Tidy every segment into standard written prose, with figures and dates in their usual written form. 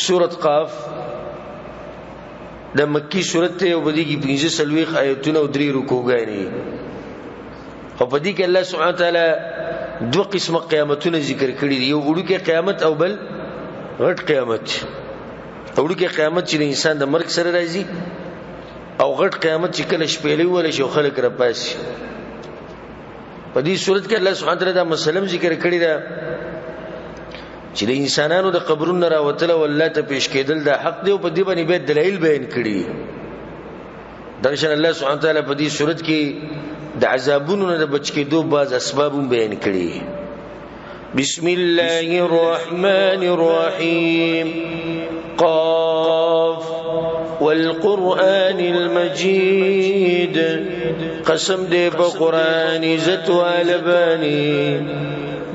سورة قاف د مکی سورت ته او بدی کی 15 آیتونه او 3 رکوګانی او بدی کې الله سبحانه وتعالى دو قسمه قیامتونه ذکر کړی دی یو وړو کې قیامت او بل غټ قیامت وړو کې قیامت چې انسان د مرګ سره راځي او غټ قیامت چې کله شپېلې ول شي خلک را پاسي په دې صورت کې الله سبحانه وتعالى دا مسلم ذکر کړی دا چې د انسانانو د قبرونو راوتل او الله ته پیش کېدل دا حق دی او په دې باندې به دلایل بیان کړي درشن الله سبحانه وتعالى په دې صورت کې د عذابونو نه بچ کېدو باز اسباب بیان کړي بسم الله الرحمن الرحیم قاف والقرآن المجيد قسم دې په قرآن عزت والبانی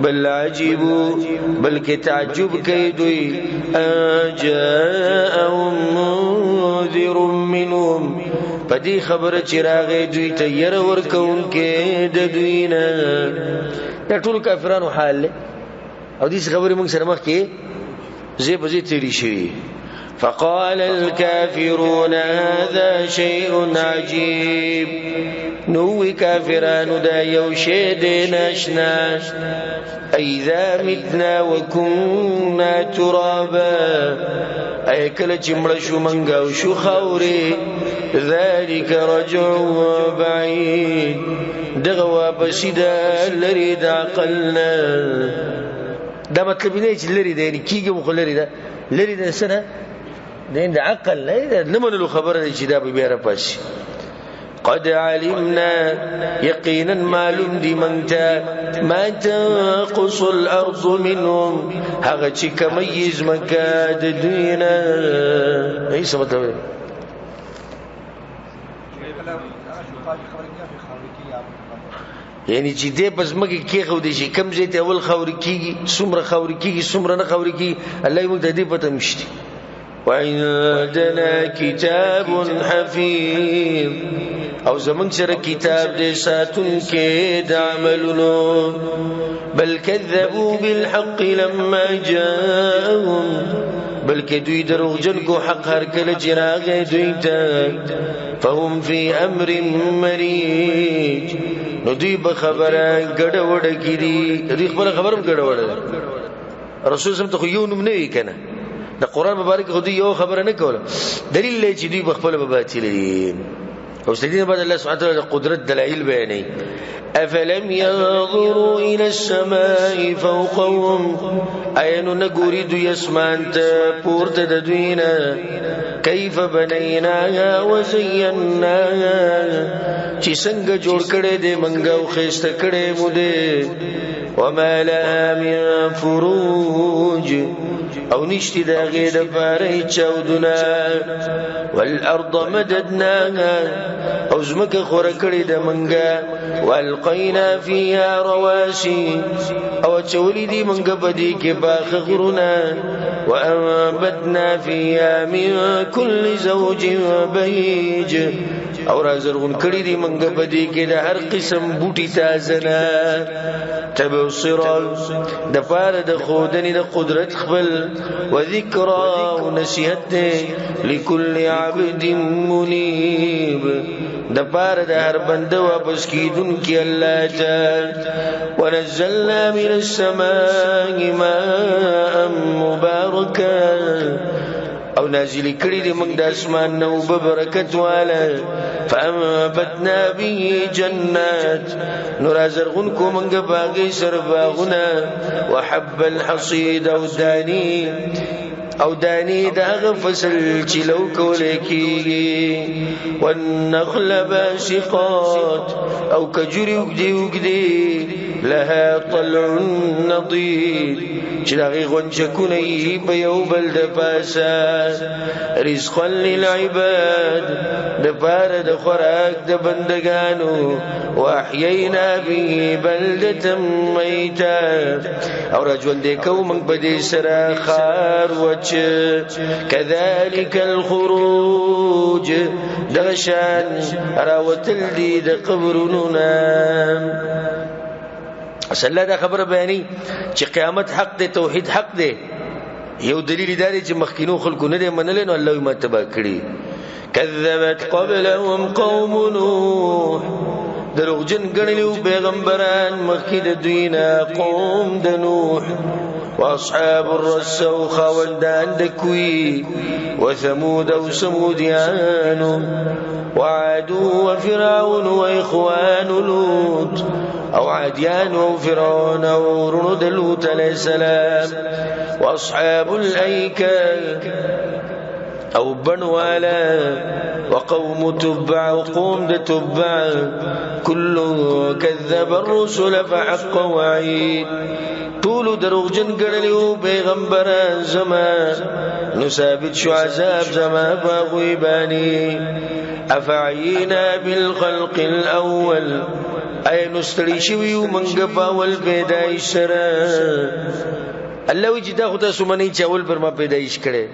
بل عجبوا بلکې تعجب کوي دوی جاءهم منذر منهم پدې خبره چې راغې دوی ته ير ورکون کې د دوی نه ټول کافرانو حال او دې خبره موږ سره مخ کې زی بزی تیری شي فقال الكافرون هذا شيء عجيب نوې کافرانو دا یو شی دی ناشنا اذا متنا وكنا ترابا اي کله چې مړ شو منګ او شو خوري ذلك رجع بعيد دغه واپس ده لري د عقلنا دا مطلب نه چې لري دی کیږي مخ لري ده لري ده سنه د عقل نه منلو خبره چې دا به بیا پاسي قد علمنا يقينا معلوم دي منتا ما تنقص الارض منهم هغه چې کمیز مکه د دوینا اي څه مطلب یعنی چې دې پس مګي کې خو دي شي کم زه ته اول خوري کیږي څومره خوري کیږي څومره نه خوري کیږي الله یې موږ ته دې پته مشتي وعندنا كتاب حفيظ او زمون سره کتاب دې ساتون کې د عملونو بل كذبوا بالحق لما جاءهم بلکې دوی دروغجن کو حق هر کله چې راغی دوی ته فهم في امر مريج نو دوی به خبره ګډه وډه کړي دوی خبرم ګډه وډه رسول سم ته یو نوم نه وی کنه د قران مبارک خو دی یو خبره نه کوله دلیل لې چې دوی بخپل به باطل دي او سیدنا بعد الله سبحانه وتعالى قدرت دلائل بیانې افلم ينظروا الى السماء فوقهم اينو نګوري دوی اسمان ته پورته د دوینه كيف بنيناها وزيناها چې څنګه جوړ کړي دې منګه او خيسته کړي مو دې وما لها من فروج او نشتی دا غید پاره چودنا والارض مددناها او زمک خورکڑی دا منگا والقینا فیها رواشی او چولی دی منگا بدی کے باخ غرنا وانبتنا فیها من کل زوج بهیج او رازرغن کړي دي منګ بدی کې د هر قسم بوټي تازنا تبصرا د فار د خودنی د قدرت خپل وذکرا ونصیحت لكل عبد منیب د فار د هر بنده واپس کیدون کې الله تعالی ونزلنا من السماء ماء مباركا او نازل کړي دي موږ د اسمان نو برکت والا فانبتنا به جنات نور زرغون کو موږ باغې سر باغونه وحب الحصيد او دانی داغه فصل چې لو کول کیږي والنخل باسقات او کجوري وګدي لها طلع نضيد چې داغه غونچکونه یې په یو بل د پاسه رزقا للعباد د بار د خوراک د بندگانو واحيينا به بلده ميتا او رجل دې کوم په دې سره خار وچ كذلك الخروج دغشان راوتل دي د قبرونو اصل دا خبر بیانی چې قیامت حق دی توحید حق دی یو دلیل دا دی چې مخکینو خلکو نه دی منلی نو الله یې ما تباه کړي. کذبت قبلهم قوم نوح دروغجن ګڼلیو پیغمبران مخکې د دوی نه قوم د نوح. واصحاب الرس او خاوندان د کوی وثمود او سمودیانو وعاد وفرعون واخوان لوط او عادیان او فرعون او ورونو د لوط علیه السلام. واصحاب الایکه او بنوالا وقوم تبع وقوم د تبع كل كذب الرسل فحق وعيد طول دروغجن ګڼلیو پیغمبران زما نو ثابت شو عذاب زما باغوی بانی. افعینا بالخلق الاول ای نستړي شویو منګ باول پیدایش سره. الله وی چې دا خدای سمنی چې اول پر ما پیدایش کړي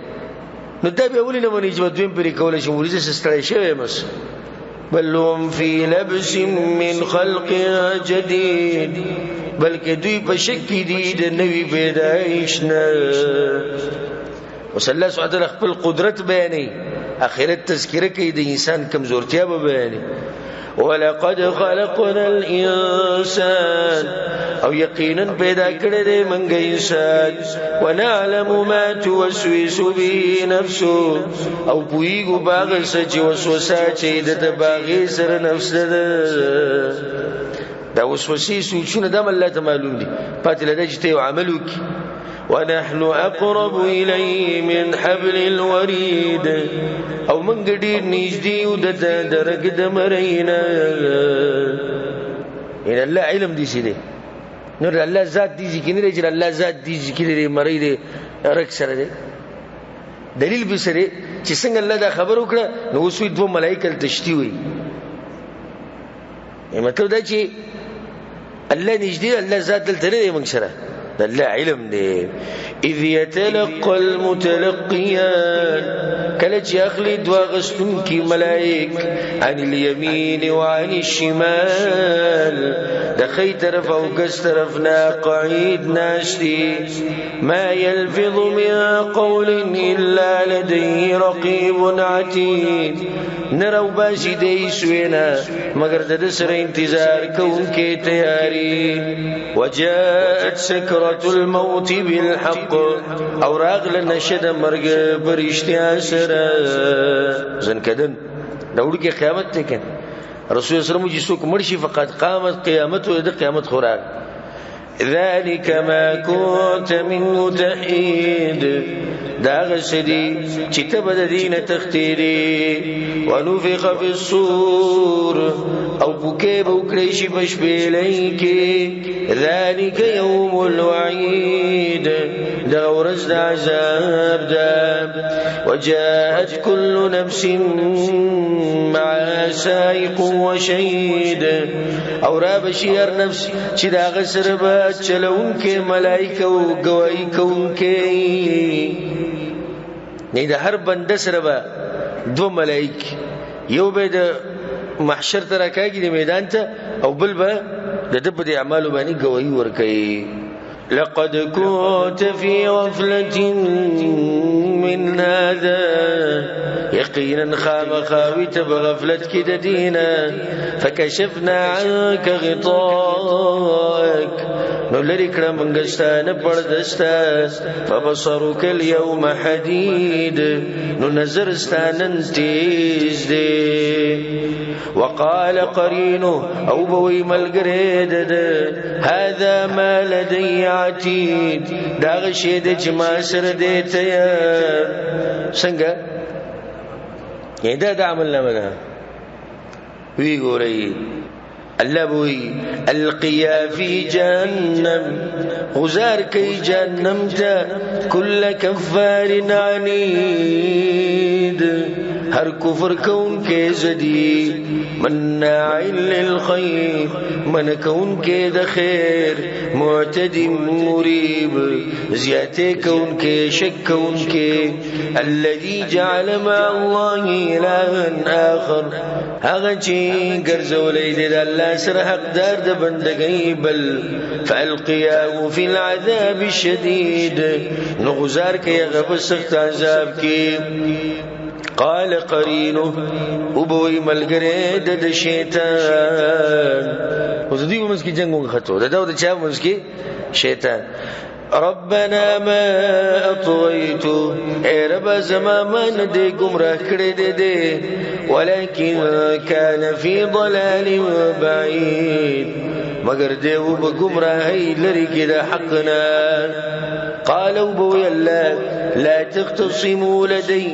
نو دا به ولې نه ونی چې دویم پرې کول شي ورزه ستړی شوی مس. بل هم فی لبس من خلق جدید بلکې دوی په شک دي د نوې پیدایش نه. وصلی الله سبحانه خپل قدرت بیانې اخرت تذکره کوي د انسان کمزورتیا به بیانې. ولقد خلقنا الانسان او یقینا پیدا کړی دی موږ انسان. ونعلم ما توسوس به نفسه او پویګو باغ سچ وسوسه چې د باغې سره نفس ده. دا وسوسې سوچونه د الله ته معلوم دي پاتې لدی چې ته عمل وکړي. ونحن اقرب الیه من حبل الورید او موږ ډیر نږدې یو د درګ د مرینه. ان الله علم دي سي دي نور الله ذات دي ذکر نه لري الله ذات دي ذکر لري مری دي رک سره دي دلیل به سره چې څنګه الله دا خبر وکړه نو وسوي دوه ملائکه تشتی وي. مطلب دا چې الله نږدې الله ذات دلته لري موږ سره الله علم دي. اذ يتلقى المتلقيان کله چې اخلي دوا غستون کی ملائک عن اليمين وعن الشمال د خي طرف او ګس طرف نه قعيد ناشتي. ما يلفظ من قول الا لديه رقيب عتيد نرو باشي دی سوینا مگر د سره انتظار کوونکې تیاری. وجاءت سكرة الموت بالحق او راغله نشد مرګ برشتیا سره زنکدن داوړي کې قیامت ته کې رسول الله صلی الله علیه وسلم چې څوک مرشي فقط قامت قیامت او د قیامت خوراک. ذلك ما كنت منه تحيد دا غسدي چې تبد دین تختيري. ونفخ في الصور او بوکې بوکړې شي بشبېلې کې. ذلك يوم الوعيد دا ورځ د عذاب ده. وجاءت كل نفس مع سائق وشهيد او را بشیر نفس چې دا غسر به چلون کې ملائکه او گواہی کوونکې نه. د هر بنده سره به دو ملائک یو به د محشر ته راکاږي د میدان ته او بل به د دب د اعمالو باندې گواہی ورکوي. لقد كنت في غفلة من هذا يقينا خامخاويت بغفلتك دينا فكشفنا عنك غطاءك نو لري کړه منګستانه پردستا فبصرك اليوم حديد نو نظر ستانن تیز دی. وقال قرينه او بوي ملګری ده هذا ما لدي عتيد دا غشي د جما سره دیته څنګه دا عمل نه مګه وی ګورئ الله بوي القيا في جهنم غزار كي جهنم تا كل كفار عنيد هر کفر کون کے زدی مناع للخیر من کون کے دخیر معتد مریب زیادے کون کے شک کون کے الذي جعل مع الله إلها آخر هغچی گرزولی دید اللہ سر حق دار د بندگی بل فالقیاه فی العذاب الشدید نغزار کے غب سخت عذاب کی قال قرینه ابوی ملگره د شیطان وزدی ومس کی جنگوں خطو دا د چا ومس کی شیطان ربنا ما اطغیتو اے رب زمان دے گمراہ کردے دے ولكن كان في ضلال بعيد مگر دیو بگمراہی لرکی دا حقنا قالوا بوی اللہ لا تختصموا لدي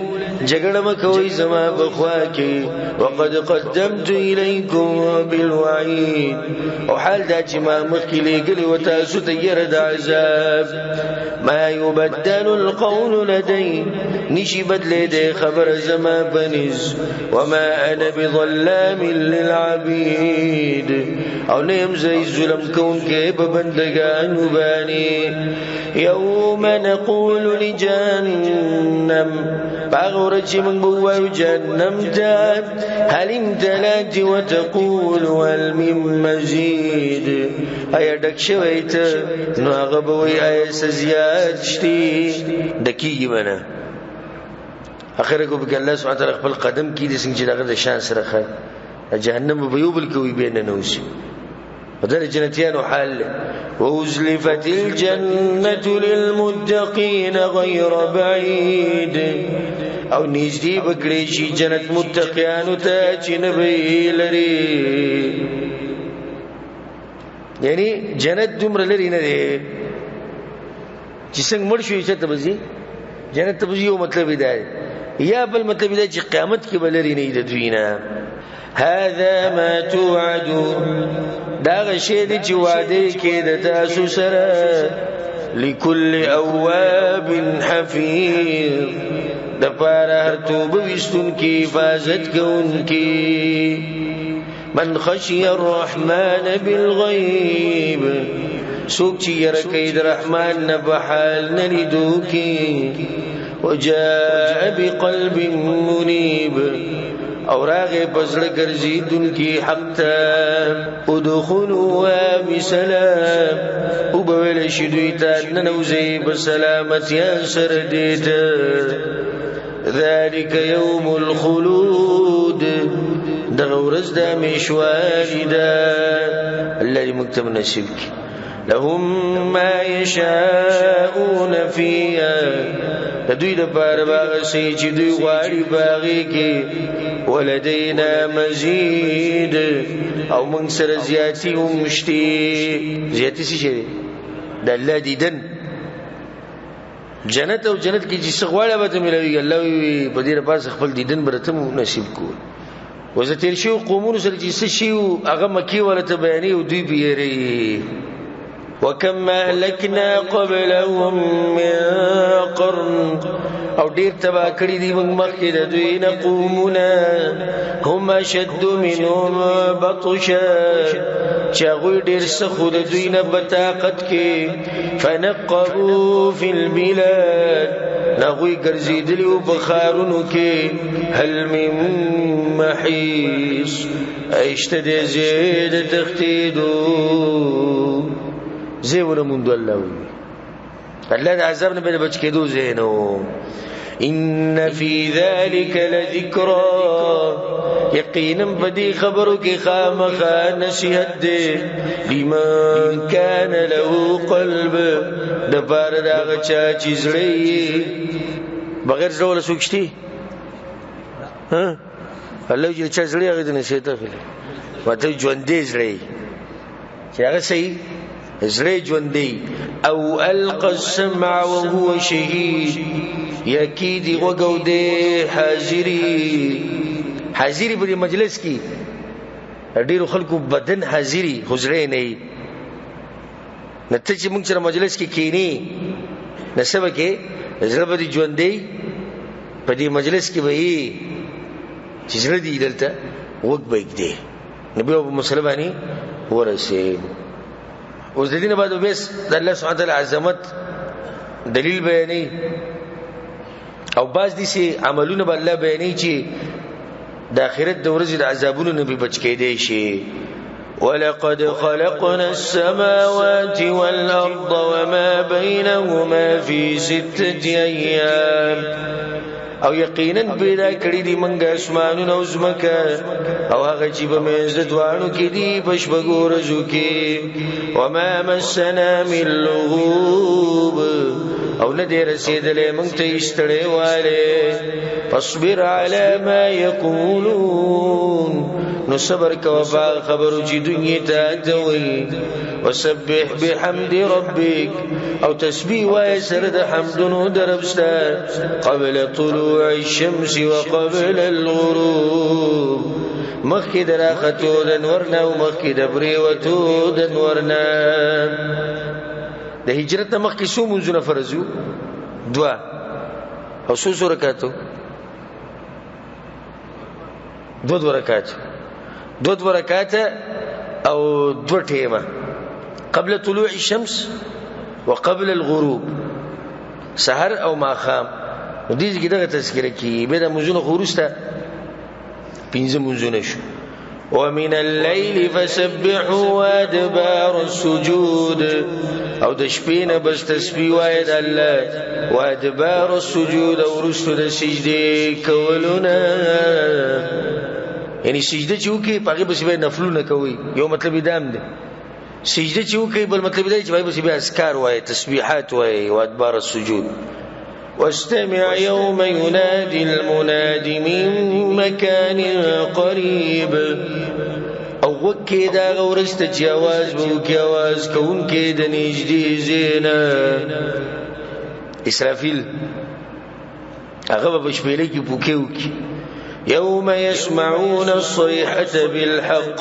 جگڑ مکوی زما بخواکی وقد قدمت إليكم بالوعید او حال دا چی ما مخی لگلی و تاسو تیر دا عذاب ما يبدل القول لدي نشی بدل دے خبر زما بنز وما أنا بظلام للعبید او نیم زی ظلم کون کے ببندگان بانی يوم نقول لجهنم باغرج من بوا جهنم تاب هل امتلأت وتقول هل من مزيد ایا ډک شویت نو هغه بوي ایا زیات شتي دکی منه اخر کو به الله سبحانه وتعالى خپل قدم کې د څنګه دغه شان سره خای جهنم به یوبل کوي بین نوش ودر جنتيان حال وأزلفت الجنة للمتقين غير بعيد او نزدي بکړي جنت متقيانو ته چې نبي لري یعنی جنت دومره لري نه دي چې څنګه مړ شو چې ته بزي جنت ته بزي یو مطلب دی یا بل مطلب دی چې قیامت کې بلري نه د دوینا هذا ما توعدون دا غشی دی چې وعده کې د تاسو سره لكل اواب حفیظ د پاره هر توبه وستون کې حفاظت کوونکی من خشی الرحمن بالغیب سوک چې يرکې د رحمان نه بحال نلیدو کې وجاء بقلب منیب او راغه بزړه ګرځي دن کی حق ته ادخلوا بسلام او بویل شدوی ته ننوزي بسلامت یا سر دیت ذلك يوم الخلود دغه ورځ د میشوالي ده الله مکتب نصیب کی لهم ما يشاءون فيها دوی د پاره باغ سي چې دوی غواړي باغی کې ولدينا مزید او من سره زیاتی ومشتي زیاتی شي د الله دیدن جنت او جنت کې چې څغواړه به ملوي الله وي په دې پاس خپل دیدن برته نصیب کو وزه تیر شو قومونو سره چې شي هغه مکی ولته بیانې او دوی بیري وكم اهلكنا قبلهم من قرن او ډیر تبا کړی دی موږ مخکې د دوی نه قومونه هم شد منهم بطشا چاغوی ډیر سخو د دوی نه بطاقت کې فنقبوا في البلاد نغوی ګرځیدلی او بخارونو کې هل من محیص اشتد زید تختیدو زیونه مونږ الله وي الله د عذاب نه به بچ کېدو زینو ان فی ذلک لذکرا یقینا بدی خبرو کې خامخا نصیحت دې لمن کان له قلب د بار دا غچا چیزړی بغیر زول سوکشتي ها الله چې چیزړی هغه د نشیته خلی وته ژوندې زړی چې هغه صحیح زړی ژوندې او القى السمع وهو شهید یکید وګو دې حاضری په مجلس کې ډیرو خلکو بدن حاضری حضرې نه نته چې موږ سره مجلس کې کینی نسبه کې زړه به ژوندې په دې مجلس کې وي چې زړه دی دلته وګ بیگ دی نبی او مسله باندې ورسه. اوس د دینه بعد بس د الله سبحانه وتعالى عظمت دلیل بیانې او باز دي سي عملونه به الله بیانې چې د آخرت د ورځې د عذابونو نه به بچ کېدی شي. ولقد خلقنا السماوات والأرض وما بينهما في 6 أيام او یقینا پیدا کړی دي منګه اسمانونه او زمکه او هغه چې په منځ دوانو کې دي پښبګو ورځو کې. وما مسنا من لغوب او نه دې رسیدلې مونږ ته استړې والے. فاصبر على ما يقولون نو صبر کوه خبرو چې دنیا ته دوي. وسبح بحمد ربك او تسبيح وای سره د حمدونو دربستا قبل طلوع الشمس وقبل الغروب مخکې دراختو د نورنا او مخکې د بریوتو د نورنا. د هجرت مخکې څو منځونه فرضو 2 او څو رکعاتو 2 رکعات 2 رکعات او 2 ټیمه قبل طلوع الشمس وقبل الغروب سحر او ماخام. دې کې دغه تذکرہ کی به د منځونو خورسته 5 منځونه شو. ومن الليل فسبحوا وادبار السجود او د شپې نه بس تسبیح وای د الله وادبار السجود او رسل د سجده کولونه. یعنی سجده چې وکي پاګه بس به نفلونه کوي یو مطلب دام دی. سجده چې وکي بل مطلب دی چې بس به اذکار وای تسبیحات وای وادبار السجود. واستمع يوم ينادي المنادي من مكان قريب او وکي دا غورست چې आवाज وکي आवाज کون کې د نږدې زینا. اسرافیل هغه په شپېلې کې پوکي وکي. يوم يسمعون الصيحة بالحق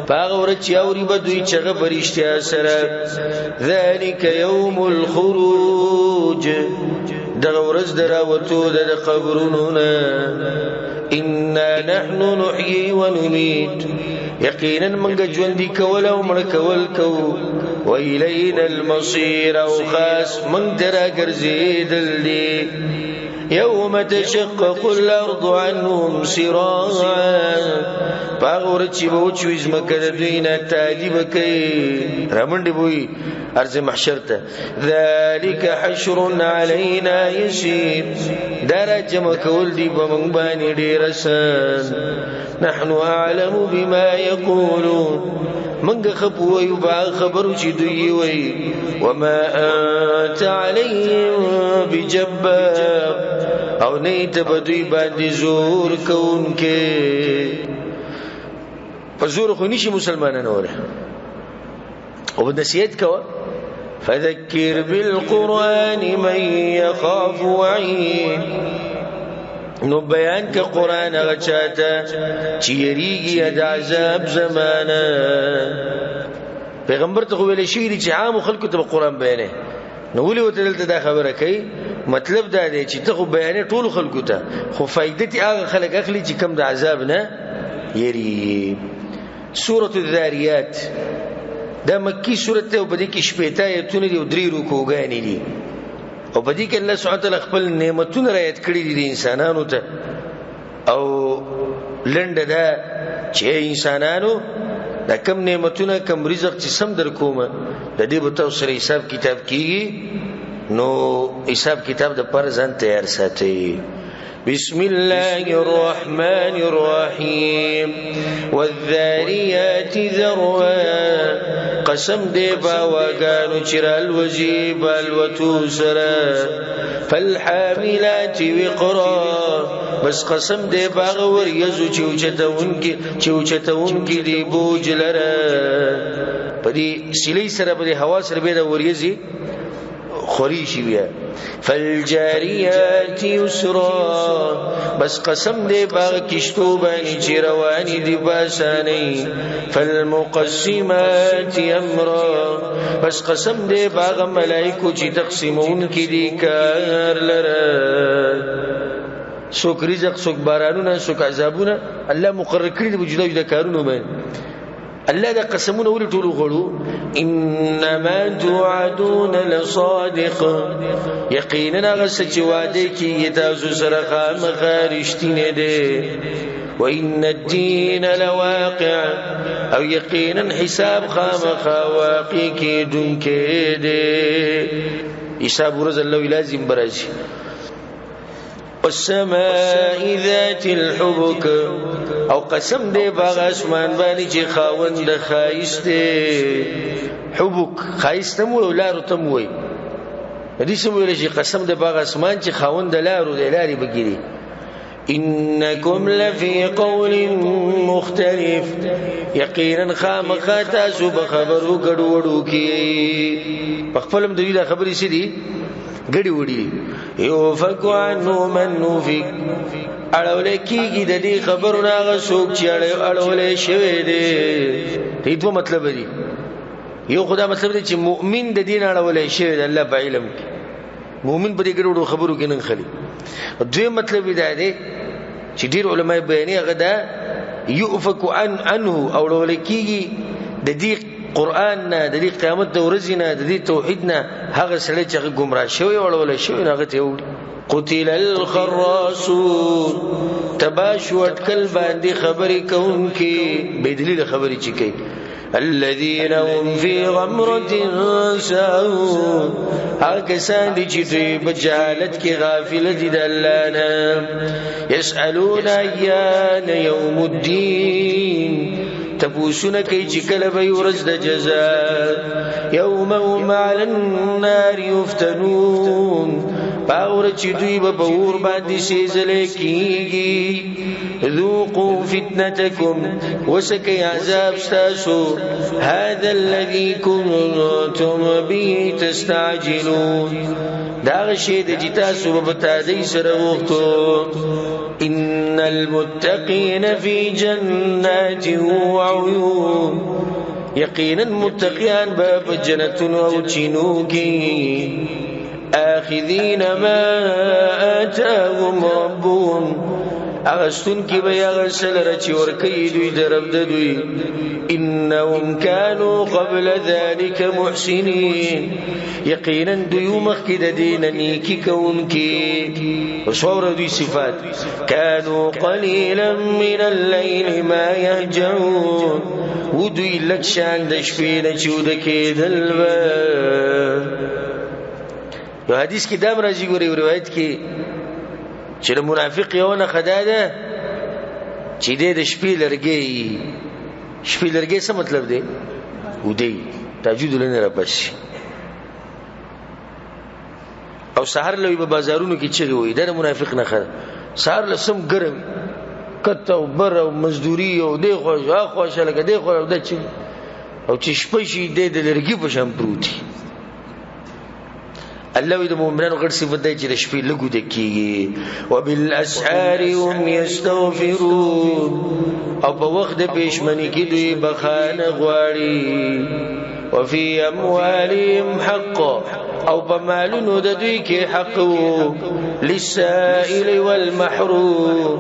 فاغورت يوري بدوي چغه برشتیا سره. ذلك يوم الخروج دغه ورځ دراوتو د قبرونو نه. إنا نحن نحيي ونميت یقینا منګه ژوندۍ کول او مړ کول کو. وإلينا المصير او خاص من درا ګرځیدل دي. يوم تشقق الأرض عنهم سراعا فاغورت چې به وچوي ځمکه د دوی نه تعجب کوي رامنډې بوي ارض محشر ته. ذلك حشر علينا يسير دا جمع کول دي په موږ باندې ډېر آسان. نحن أعلم بما يقولون منګه خپو یو با خبرو چې دوی وي. وما أنت عليهم بجبار او نه ته بدوی باندې زور کوونکې. په زور خو نشي مسلمانانو وره او نصیحت کوه. فذكر بالقرآن من يخاف وعيد نو بیان که قرآن هغه چاته چې یریږي د عذاب زمانه. پیغمبر ته ویل شي چې عام خلکو ته قرآن بیانې نو ولې وته دلته دا خبره کوي. مطلب دا دی چې ته بیانې ټول خلکو ته خو فائدې هغه خلک اخلي چې کم د عذاب نه یری. سورة الذاريات دا مکی سورت ته او په دې کې شپږ آیتونه دي او 3 رکوګانې دي او په دې کې الله سبحانه وتعالى خپل نعمتونه رایت کړی دي انسانانو ته. او لنډه دا چې انسانانو دا کم نعمتونه کم رزق چې سم در کومه د دې به تاسو سره حساب کتاب کیږي. نو حساب کتاب د پر ځان تیار ساتي. بسم الله الرحمن الرحيم والذاريات ذروا قسم دې باوګانو چرال وجي بالوتو سرا. فالحاملات وقرا بس قسم دې باغور یزو چوچتون کې دی بوج لره. پدې سلی سره په هوا سره به د وریزي خوريشي بیا. فالجاريات يسرا بس قسم دې باغ کشتو باندې چې رواني دي باساني. فالمقسمات امرا بس قسم دې باغ ملائکو چې تقسیمون کې دي کار لره. څوک رزق څوک بارانونه څوک عذابونه الله مقرر کړی دی جدا جدا کارونه باندې الله دا قسمونه ولې ټول غړو انما توعدون لصادق یقینا غسچ وعده کی تاسو سره خامخا رښتینه ده وان الدين لواقع او یقینا حساب خامخا واقع کیدونکې ده حساب ورځ الله لازم براشي والسماء ذات الحبك او قسم دې باغ اسمان باندې چې خاوند خایسته حبك خایسته مو لارو تم وای دې سم ویل چې قسم دې باغ اسمان چې خاوند لارو دې لاري بګيري انکم لفی قول مختلف یقینا خامخا تاسو به خبرو ګډوډو کی په خپلم دې دا خبرې شې دي ګډي وډي یوفک عنه من نفک اړول کیږي د دې خبرونه غوښوک چې اړول شوی دی دې دوه مطلب دی یو خدا مطلب دی چې مؤمن د دین اړول شوی دی الله په علم کې مؤمن په دې ګډوډو خبرو کې نه خلی دوی مطلب دی چې ډیر علما بیانې هغه دا یوفک عنه اړول کیږي د دې قرآن نه د دې قیامت د ورځې نه د دې توحید نه هغه سړی چې گمراه شوی وړول شوی هغه ته قتل الخراصون تباشو اٹکل باندې خبرې کوونکې بدلیل خبرې چې کوي الذين هم في غمرة ساهون هغه کسان دي چې دوی په جهالت کې غافل دي د الله نه يسألون ايان يوم الدين تپوسونه کوي چې کله به ورځ د جزاء يوم هم على النار يفتنون باور چې دوی به اور باندې سيزل کیږي ذوقوا فتنتكم وسكي عذاب تاسو هذا الذي كنتم به تستعجلون دا شی د تاسو په تادی سره وختو ان المتقين في جنات وعيون یقینا متقیان باب جنتون او چینوکی آخذین ما آتاهم ربهم اغسطن کی بیا غسل رچی ورکی دوی درب دوی انهم كانوا قبل ذلك محسنين یقینا دوی مخکد دین نیکی کون کی وصور دوی صفات كانوا قليلا من الليل ما يهجعون ودوی لکشان دشپین چود کی دلبا یو حدیث کی دام راځي ګوري روایت کی چې منافق یو نه خدا ده چې د شپې لرګي څه مطلب دی ودی تهجد لنه را پسی او سحر لوي په بازارونو کې چغي وي د منافق نه خره سحر لسم ګرم کته او بر او مزدوري او دی خو شلګه دی خو د چي او چې شپې شي د لرګي په شام پروتي الله د مؤمنانو غړ صفات دی چې د شپې لګو د کیږي وبالاسحار هم یستغفرون او په وخت د پېشمنی کې دوی بخانه غواړي وفي اموالهم حق او په مالونو د دوی کې حق للسائل والمحروم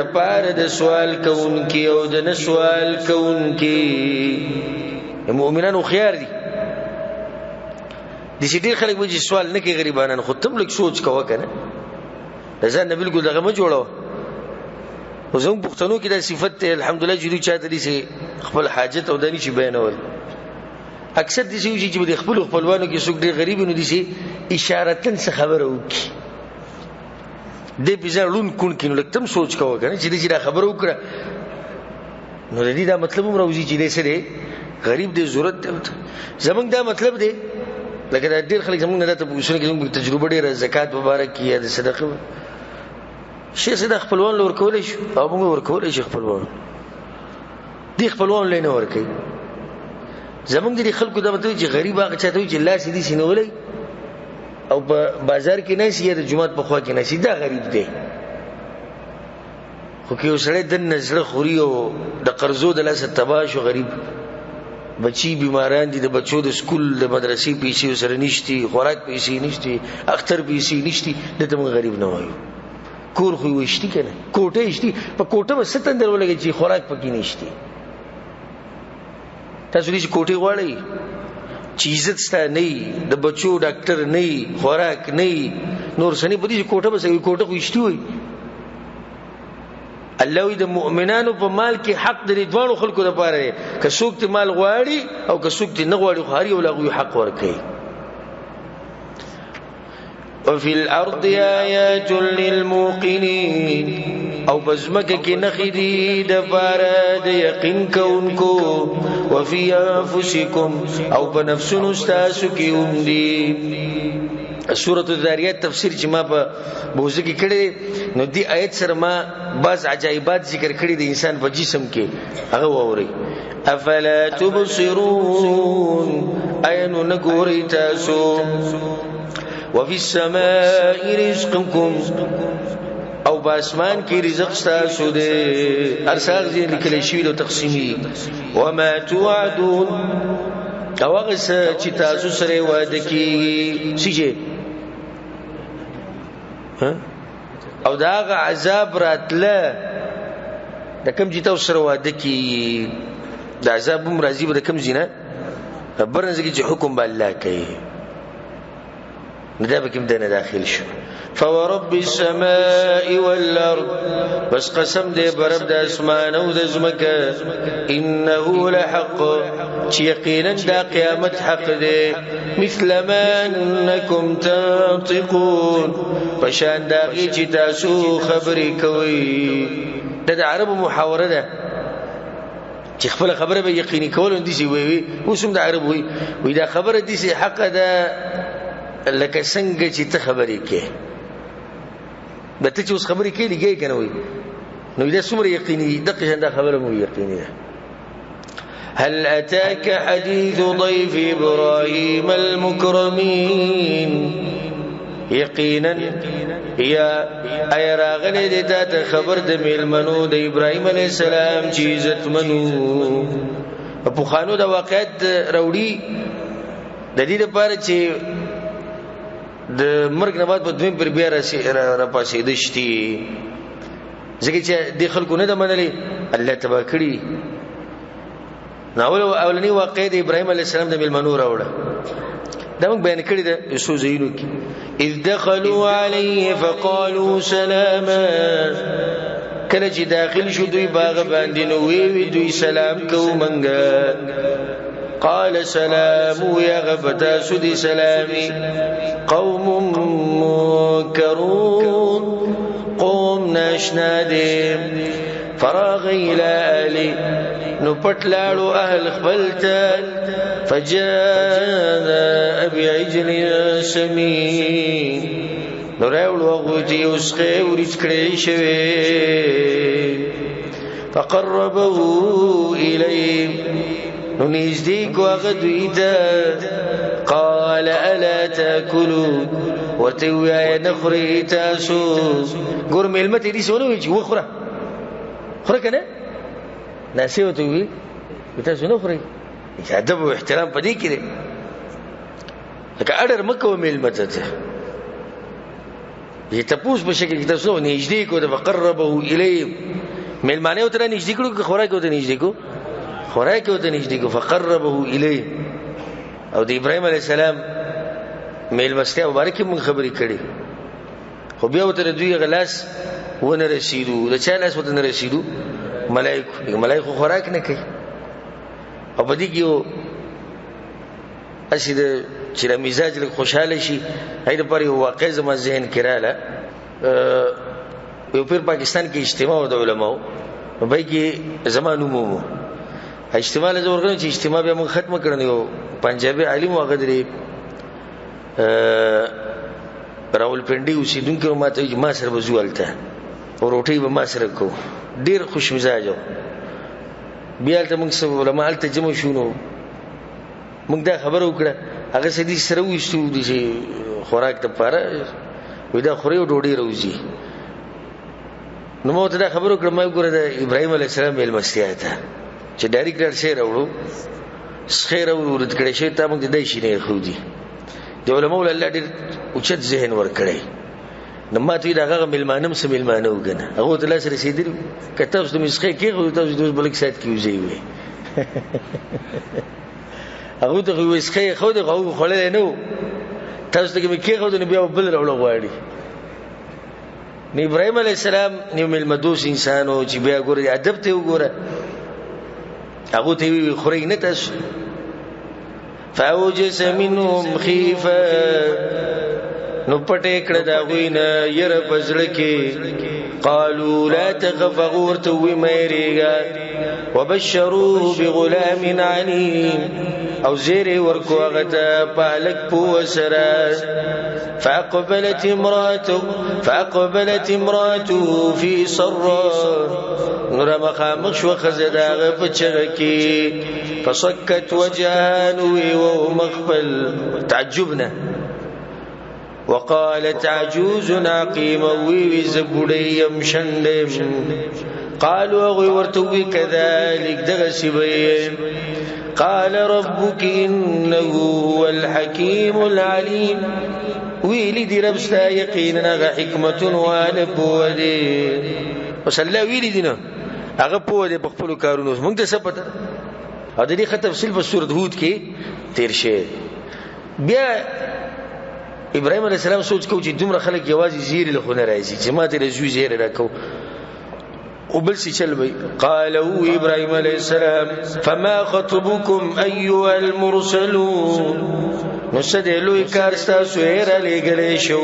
د پاره د سوال کوونکی او د نسوال کوونکی مؤمنانو خيار دي د شي ډیر خلک وځي سوال نه کوي غریبانو خو تم لک سوچ کوه کنه ځان نه بالکل دغه ما جوړو وزم پښتنو کې د صفت الحمدلله جوړی چاته دي سي خپل حاجت او دانی شي بیانول اکثر دي شي چې د خپل خپلوانو کې څوک ډیر غریب نه دي سي اشارتن څه خبره وکي د بيزارون کون کینو لک تم سوچ کوه کنه چې دې خبره وکړه نو دې دا مطلب هم راوځي چې دې سره غریب دې ضرورت زمونږ دا مطلب دی لکه دا ډیر خلک زمونږ نه ته پوښتنه کوي زموږ تجربه ډیره زکات مبارک کیه د صدقه شي صدقه خپلوان لور کولای شي او موږ ور کولای شي خپلوان دي خپلوان لینه ور کوي زمونږ دي خلکو دا مطلب چې غریب هغه چاته وي چې الله سيدي سينولې او په بازار کې نه سي د جمعات په خوا کې نه سي دا غریب دی خو کې وسړی د نظر خوري او د قرضو د لاس تباش او غریب بچی بیماران دي د بچو د سکول د مدرسې پیسې سره نشتی خوراک پیسې نشتی اختر پیسې نشتی دته موږ غریب نه وایو کور خو وشتي کنه کوټه وشتي په کوټه به ستندر ولګي چې خوراک پکې نشته تاسو دې کوټه غواړئ چې عزت ستا نه د بچو ډاکټر نه خوراک نه نور سني په دې کوټه به سوي کوټه خو وشتي وي الله وی د مؤمنانو په مال کې حق د دوانو خلکو لپاره که څوک ته مال غواړي او که څوک ته نه غواړي خو هر یو له حق ورکړي وفي الارض آيات للموقنين او بزمکه کې نخې دي د بار د یقین کوونکو وفي انفسکم او په نفسونو تاسو کې هم دي سورۃ الذاریات تفسیر چې ما په بوزه کې کړی نو دی آیت سره ما بعض عجایبات ذکر کړی د انسان په جسم کې هغه ووري افلا تبصرون اين نګوري تاسو وفي السماء رزقكم او باسمان کی رزق تاسو دې ارسال دې لیکل شوی او تقسیمی وما توعدون او هغه چې تاسو سره وعده کیږي سیجه او دا هغه عذاب راتله د کوم چې تاسو سره وعده کیږي د عذاب هم راځي د کوم زینه برنځ کې حکم به الله کوي ندابه کوم دنه داخل شو فورب السماء والارض بس قسم دې برب د اسمان او د زمکه انه لحق چې یقینا د قیامت حق دی مثل ما انکم تنطقون فشان داغي چې تاسو خبرې کوي د عربو محاوره ده چې خپل خبره به یقیني کول اندي شي وي اوسم د عربو وي دا خبره دي سي حق ده لکه څنګه چې ته خبرې کې د ته چې اوس خبرې کې لګي کنه وي نو دا څومره یقیني دغه دا خبره مو یقیني ده هل اتاك حديث ضيف ابراهيم المكرمين یقینا یا ای راغلی د ته خبر د میلمنو د ابراهيم عليه السلام چې عزت منو په خانو د واقعیت راوړي د دې لپاره چې د مرګ نه بعد په دویم پر بیا را پاسې دشتي ځکه چې د خلکو نه د منلي الله تبا کړی ناول اولنی واقع د ابراهيم عليه السلام د میلمنو راوړه دا موږ بیان کړی د یسوع زینو کې اذ دخلوا عليه فقالوا سلاما کله چې داخل شو دوی باغ باندې نو وی دوی سلام کوو منګه قال سلام يا غفتا سدي سلامي قوم منكرون قوم ناشنادي فراغ الى اهلي نو پټلاړو اهل خپلته فجاء ابي عجل سمين نو راولو غوتي وسخه ورچ کړي شوی فقربه اليه نو نږدې کو هغه دوی ته قال الا تاكلوا وتويا نخري تاسو ګور ملمت دې سونه وي چې وخره خره کنه ناسیو ته وي تاسو نه خوري ادب او احترام پدې کې دی لکه اډر مکو ملمت ته یې تاسو په شکل کې تاسو نږدې کو د فقربه الیه ملمانه وتر نږدې کړو که خوراک وته نږدې کو خوراک وته نږدې کو فقربه الیه او د ابراهيم عليه السلام ملمستیا مبارک من خبرې کړي خو بیا وتر دوی غلاس ونه رسیدو د چا لاس وته نه رسیدو ملائکه خوراک نه کوي او په دې کې یو اسید چې د مزاج له خوشاله شي هیڅ پر یو واقع زما ذهن کې رااله یو پر پاکستان کې اجتماع د علماو په کې زمانو مو اجتماع له ورغلم چې اجتماع به موږ ختم کړو یو پنجابي عالم هغه درې راولپنډي اوسیدونکو ماته ما سره وزولته او روټي به ما سره کو ډیر خوش مزاج بیا ته موږ سره علماء ال تجمع شونو موږ دا خبر وکړه هغه سدي سره وښتو دي خوراک ته پاره ودا خوري او ډوډۍ روزي نو مو ته دا خبر وکړه مې ګوره د ابراهيم عليه السلام ملمستیا ته چې ډایرکټر شي راوړو خیر او ورته کړي شي ته موږ د دې شي نه خو دي د علماء الله ډېر اوچت ذهن ور کړی نو ما ته دغه ملمانم سم ملمانه وګنه هغه ته لاس رسیدل کتاب ست مسخه کې تاسو دوی بلک سات کیږي وي هغه ته وسخه خو دغه خلل نه تاسو ته کې خو د بیا بل راول غواړي نو ابراهيم عليه السلام نیو ملمدوس انسانو چې بیا ګوري ادب ته وګوره هغه ته وی خوري نه تاسو فاوجس منهم خيفه نو پټه کړه دا وینا ير پزړه کې قالوا لا تخف غورته وی مېریګا وبشروه بغلام عليم او زيري ورکو غته پالک پو سرا فاقبلت امراته في صرا نور مخامخ شو خزداغه پچغکی فسكت وجهان ومخبل تعجبنا وقالت عجوز عقيم وزبديم شندم قالوا ورتوي كذلك دغسبين قال ربك إنه هو الحكيم العليم ويلي دي ربستا يقيننا حكمة وانبودي وصلى ويلي دينا هغه په دې بخپلو کارونو موږ ته څه پته او د دې خط تفصیل په سورۃ هود کې تیر شي بیا ابراهيم عليه السلام سوچ کو چې دومره خلک یوازې زیری له خونه راځي چې ماته رجوع زیری راکو وبل سي چل وي قالوا ابراهيم عليه السلام فما خطبكم ايها المرسلون نسدلوا كارستا سوير لګلې شو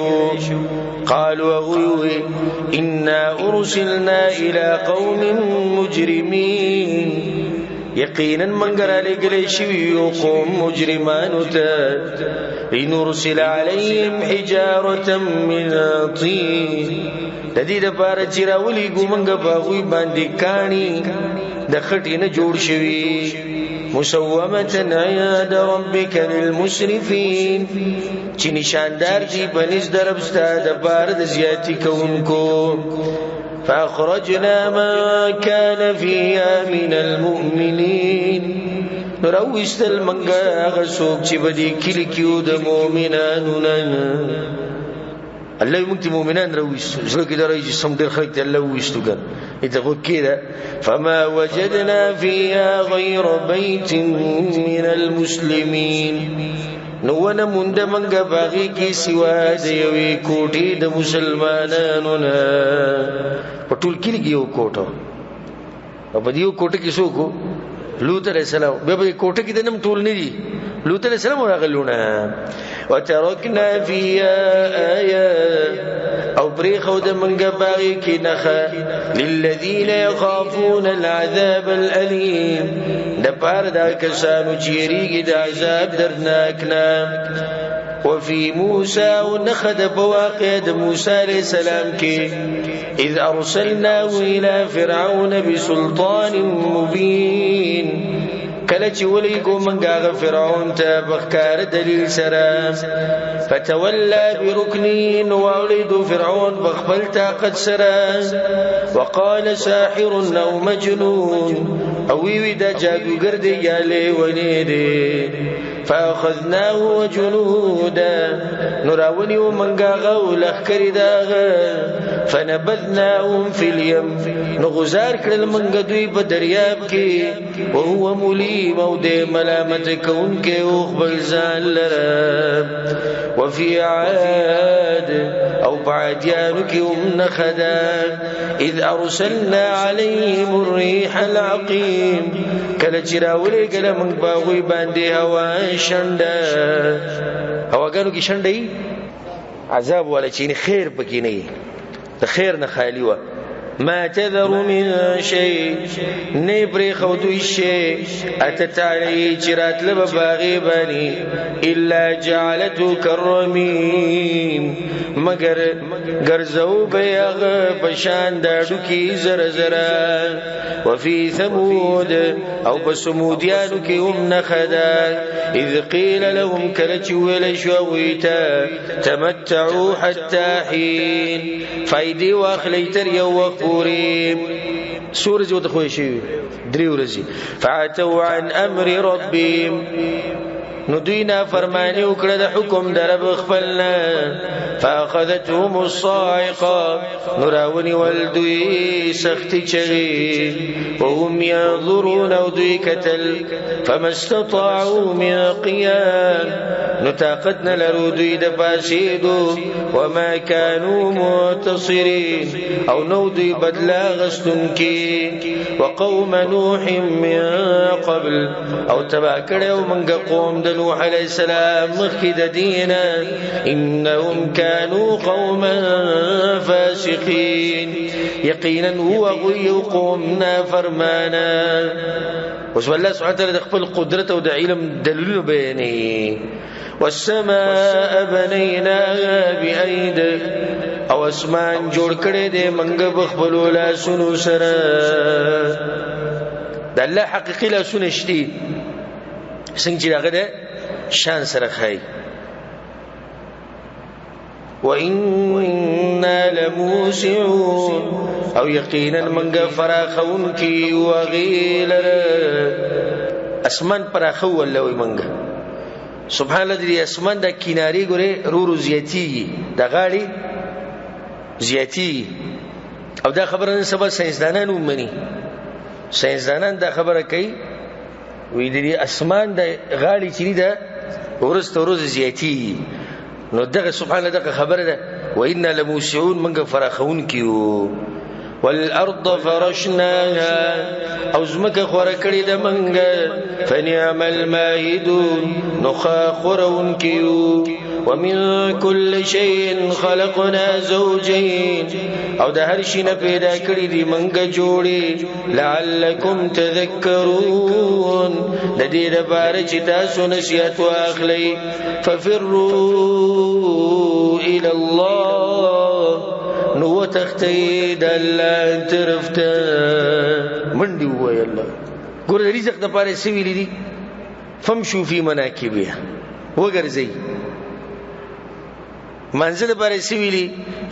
قالوا غوي إنا أرسلنا إلى قوم مجرمين يقينا منغر لګلې شو قوم مجرمان لنرسل عليهم حجارة من طين لدې د بار چیراولي ګومنګ باغوي باندې کانی د خټې نه جوړ شوی مسومه عند ربك للمسرفين چې نشاندار دي بنز دربستا د بار د زیاتی کوونکو فاخرجنا ما كان فيها من المؤمنين نروست المنغا غسوک چې بدی کلی کیو د مؤمنانو نه الله يمكن مؤمنان رويس زړه کې درایي سم ډېر خلک ته الله وښتو ګر اتقوا كده فما وجدنا فيها غير بيت من المسلمين نو ونه مونږ منګه باغی کې سوا د یوې کوټې د مسلمانانو نه په ټول کې یو کوټه او په دې کوټه کې څوک لوط علیہ السلام به په کوټه کې د نم ټول نه دي لوط علیہ السلام راغلونه وتركنا فيها آيات او بريخو د منګه باغی کې نخه للذين يخافون العذاب الأليم د پاره دا کسانو چې یریږي د عذاب درناک نه وفي موسى ونخد بواقع د موسی علیہ السلام کې اذ ارسلناه الى فرعون بسلطان مبين کله چې ولي ګومنګه فرعون ته بخکار دلیل سره فتولى بركنين وولد فرعون بخبل طاقت سره وقال ساحر او مجنون او وی دا جادوګر دی یا لیونی دی فاخذناه وجنودا نراوني ومنغاغه ولخكري داغه فنبذناهم في اليم نغزار کړل منګ دوی په دریاب کې وهو مليم او د ملامت کون کې او خپل ځان لره وفي عاد او بعديان کې نخدا اذ ارسلنا عليهم الريح العقيم کله چراولې کله من باغوي باندې هوا شنده هواګانو کې شنده عذاب ولا چین خیر پکې نه د خیر نه خالی و ما تذر من شيء نبري خودو شيء اتت عليه جرات لباغي بني الا جعلته كرميم مگر غرزو بيغ بشان داډو کی زر زرا وفي ثمود او بسموديانو کی هم نخدا اذ قيل لهم كلچ ویل شويتا تمتعوا حتى حين فايدي واخليتر يو وقوري سورج وته خوشي دري ورزي فعتوا عن امر ربهم نو دوی نافرمانی وکړه د حکم د رب خپلنا فاخذتهم الصاعقه نو راونی ول دوی سختی چغي وهم ينظرون او دوی کتل فما استطاعوا من قيام نو طاقت نه لرو دوی د پاسېدو وما كانوا منتصرين او نو دوی بدلا غستون کی وقوم نوح من قبل او تبع کړو منګه قوم د نوح عليه السلام مخکې د دینه انهم كانوا قوما فاسقين یقینا هو غوی قومنا فرمانا وس الله سبحانه وتعالى د خپل قدرت او د علم دلیل بیانې والسماء بنيناها بأيد او اسمان جوړ کړي دې منګه بخبلو لا سنو سره د الله حقيقي لا سنشتي څنګه چې هغه د شان سره خای وإنا لموسعون او یقینا منګه فراخون کی وغیلر اسمان پراخو الله وي منګه سبحان الله دې اسمان د کیناری ګره رو زیاتی د غاړي زیاتی او دا خبره نن سبا ساينسدانان ومني ساينسدانان دا خبره کوي وې دې اسمان د غاړي چې ده ورسته ورځ زیاتی نو دغه سبحان الله دغه خبره ده وإنا لموسعون منګه فراخون کیو والارض فرشناها او زمکه خور کړي د منګه فنعم الماهدون نخا خورون کیو ومن كل شيء خلقنا زوجين او د هر شي نه پیدا کړی دی منګه جوړي لعلکم تذکرون د دې لپاره چې تاسو نصیحت واخلئ ففروا الى الله نو تختید الله طرفته منډي وای الله ګور رزق د پاره سی ویل دي فمشوا في مناكبها وګرځي منزل بارے سویلی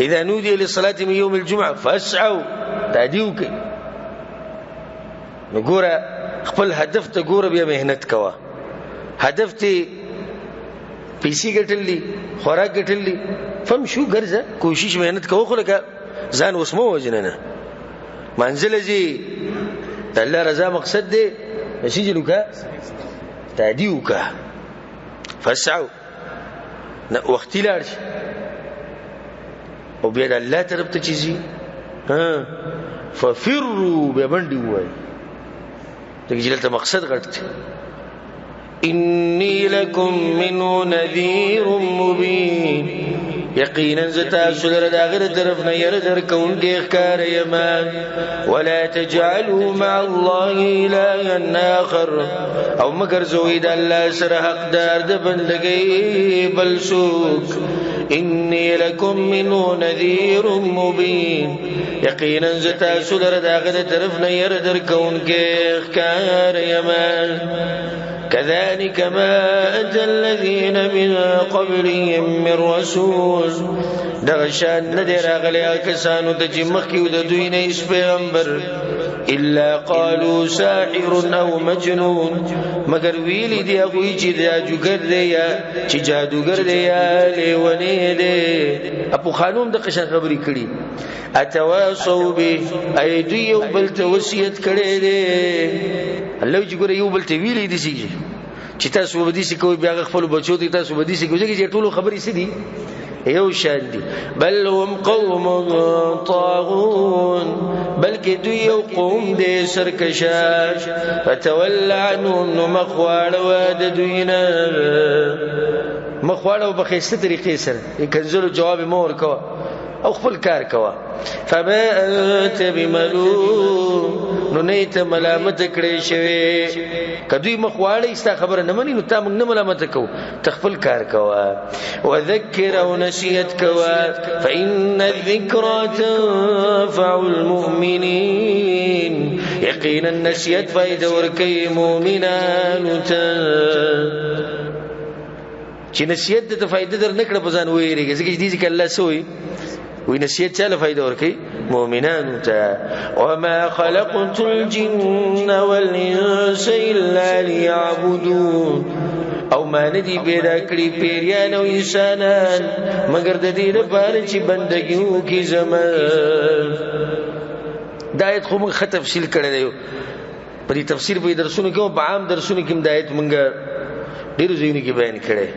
اذا نودي للصلاه من يوم الجمعه فاسعوا تادیو کې نګوره خپل هدف ته ګوره بیا مهنت کوا هدف ته پیسې ګټلې خوراک ګټلې فمشوا ګرځه کوشش مهنت کوو خو لکه ځان وسمو وجننه منزل جی د الله رضا مقصد دی شي جلوکا تادیو کا فاسعوا وختي لاړ او بیا د الله طرف ته چیزي ففروا بمنډي وای دغه جلته مقصد غټ اني لكم منه نذير مبين یقینا زتا سره د غیر طرف نه ير در کون کې ښکار یما ولا تجعلوا مع الله الا اخر او مگر زوید الله سره حقدار د بندګي بل سوق اني لكم منه نذير مبين یقینا زتا سره د غیر طرف نه ير در کون کې ښکار یما كذلك ما أتى الذين من قبلهم من رسول دغشان ندر أغلي كسانو تجمخي ودوين إس پیغمبر إلا قالوا ساحر أو مجنون مگر ویلی دی اغوی چی دا جوگر دیا چی جادوگر دیا لیونی دی اپو خانوم دا قشن خبری کری اتواصو بی ایدو یو بلت وسیعت کری دی الله چې ګوره یو بل ته ویلې دي چې تاسو به دي سي کوی بیا خپل بچو ته تاسو به دي سي کوی چې ټولو خبرې سي دي یو شان دي بل هم قوم طاغون بلکې دوی یو قوم دي سرکشان فتول عنهم مخواړه د دوینا مخواړه په خسته طریقې سره کنزلو جواب مور کوا او خپل کار کوا فما انت بملوم نو نیت ملامت کړي شوی کدوې مخواړه استا خبره نه مني نو تا موږ نه ملامت کو تخپل کار کوا وذکر او نصیحت کوا فإن الذکرى تنفع المؤمنین یقینا نصیحت فائدہ ورکوي مؤمنانو ته چې نصیحت ته فائدہ در نکړه بزان وېریږي ځکه دې ځکه الله سوې وی نصیحت چاله فائدہ ورکي مؤمنانو ته وما خلقت الجن والانس الا ليعبدون او ما ندی پیدا کړی پیریان او انسانان مگر د دې لپاره چې بندګي وکړي زما. دا آیت خو موږ ښه تفصیل کړی دی په دې تفسیر په درسونو کې او په عام درسونو کې د آیت موږ ډېرو ځایونو کې بیان کړی.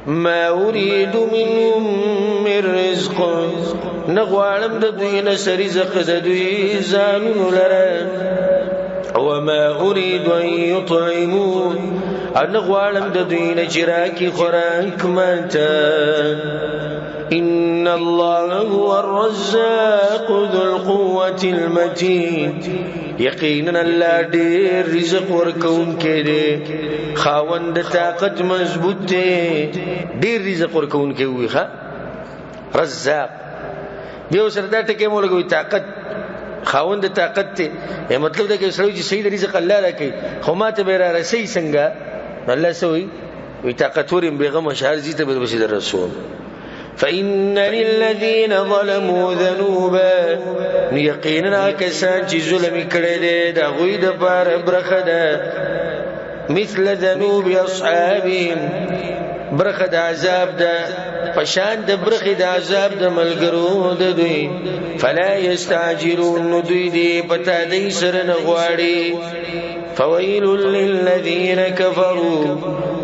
ما اريد منهم من رزق نغوالم د دوی نه رزق د دوی ځانونو لره وما اريد ان يطعمون نغوالم د دوی نه چې راکړي خوراک ماته. ان الله هو الرزاق ذو القوة المتين یقینا الله ډېر رزق ورکوونکی دی خاوند طاقت مضبوط دی ډېر رزق ورکوونکی وي ښه رزاق بیا سره دا ټکی مو لګوي طاقت خاوند طاقت دی مطلب دا کې سړی چې صحیح رزق الله راکوي خو ماته به را رسي څنګه الله سوي وي طاقت ورم بیغمه شهر زی ته به بشي رسول. فإن للذين ظلموا ذنوبا يقينا كسان چې ظلم کړي دي دا غوي د بار برخه ده مثل ذنوب اصحابهم برخه د عذاب ده پشان د برخه د عذاب د ملګرو د دوی فلا يستعجلون دوی دي پتا دې سره نه غواړي. فويل للذين كفروا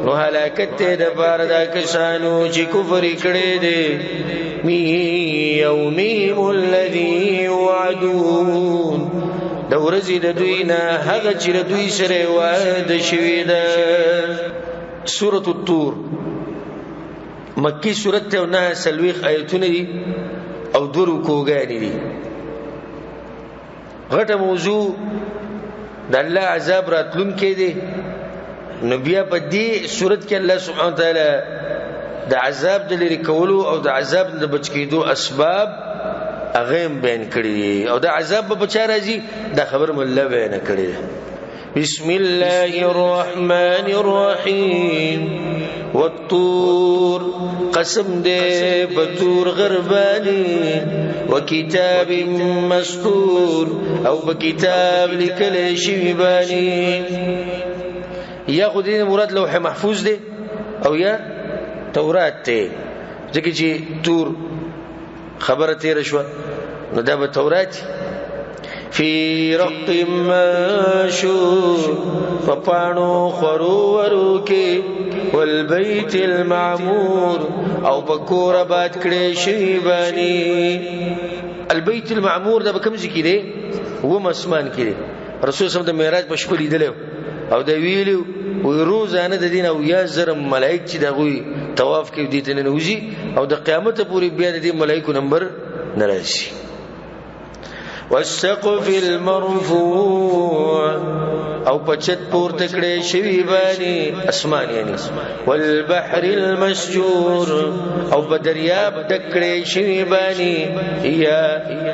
نو هلاکت د بار دا کسانو چې کفر کړي دي می یومهم الذی وعدون د ورځې د دوی نه هغه چې د دوی سره وعده شوی ده. سورۃ الطور مکی سورۃ ته نه سلويخ آیتونه دي او درو کوګانی دي. غټه موضوع د الله عذاب راتلون کې دي نو بیا په دې صورت کې الله سبحانه وتعالى د عذاب د لري کولو او د عذاب د بچ کېدو اسباب هغه بیان کړی او د عذاب په بچا راځي دا خبر مولا بیان کړی. بسم الله الرحمن الرحیم والطور قسم دې بطور غربانی وکتاب مسطور او بکتاب لیکل شوی بانی. یا خودی مراد لوح محفوظ دی او یا تورات ته ځکه چې تور خبره تیر شو نو دا به تورات فی رق منشور فپانو خورو ورو کې والبیت المعمور او بکور آباد کړي شی بانی. البیت المعمور دا به کوم ځای کې دی و مسمان کې دی رسول صلی الله علیه وسلم د معراج په شپه لیدلو او دا ویلو وی روزانه د دین او یا زر ملائک چې دغوی طواف کوي دي ته نوځي او د قیامت پورې بیا د دې ملائکو نمبر ناراضي. والسقف المرفوع او پچت پورته کړي شوی باندې اسمان یعنی والبحر المسجور او بدریاب دکړي شوی باندې یا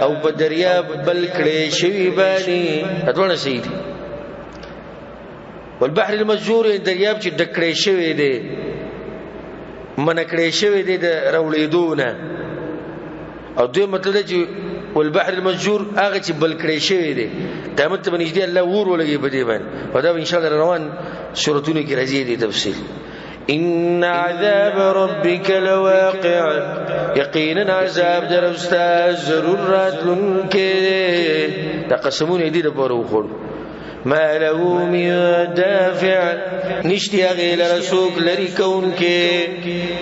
او بدریاب بل کړي شوی باندې اټونه سي دي. والبحر المسجور دریاب چې دکړې شوی دی منکړې شوی دی د راولېدونه او دوی مطلب چې والبحر المسجور هغه چې بل کړې شوی دی قیامت ته نږدې الله ور ولګي په دې باندې او دا ان شاء الله روان سورتونو کې راځي دي تفصیل. ان عذاب ربك لواقع یقینا عذاب در استاد ضرور راتلونکي دا قسمونه دي د پاره وخور. ما له من دافع نشتي غير رسوك لري كونك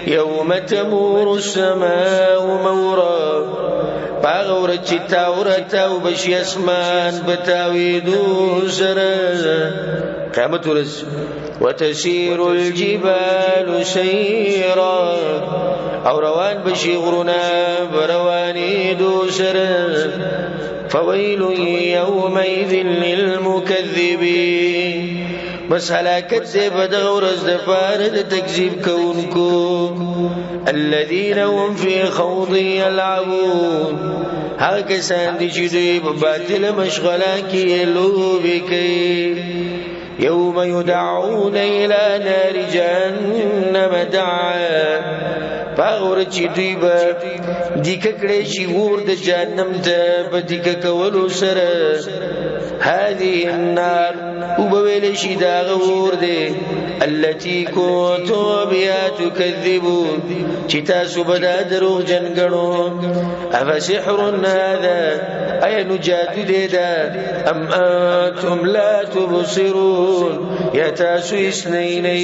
يوم تمور السماء مورا باغورت چې تاورت او بشي اسمان بتاويدو سره قیامت ورځ وتسير الجبال سيرا او روان بشي غرنا برواني دو سره فويل يومئذ للمكذبين بس هلاکت دې بدغور از د پاره د تکذیب کوونکو الذين هم في خوض يلعبون هغه کسان دي چې دوی په باطل مشغله کې لوبې کوي. يوم يدعون الى نار جهنم دعا باغور چې دوی به دیکه کړي شي ور د جهنم ته په دیکه کولو سره هذه النار وبویل شي دا غور دی التي كنتم بها تكذبون چې تاسو به دا دروغ جن ګڼو افسحر هذا اي نجادو دی دا ام انتم لا تبصرون یا تاسو اسنینی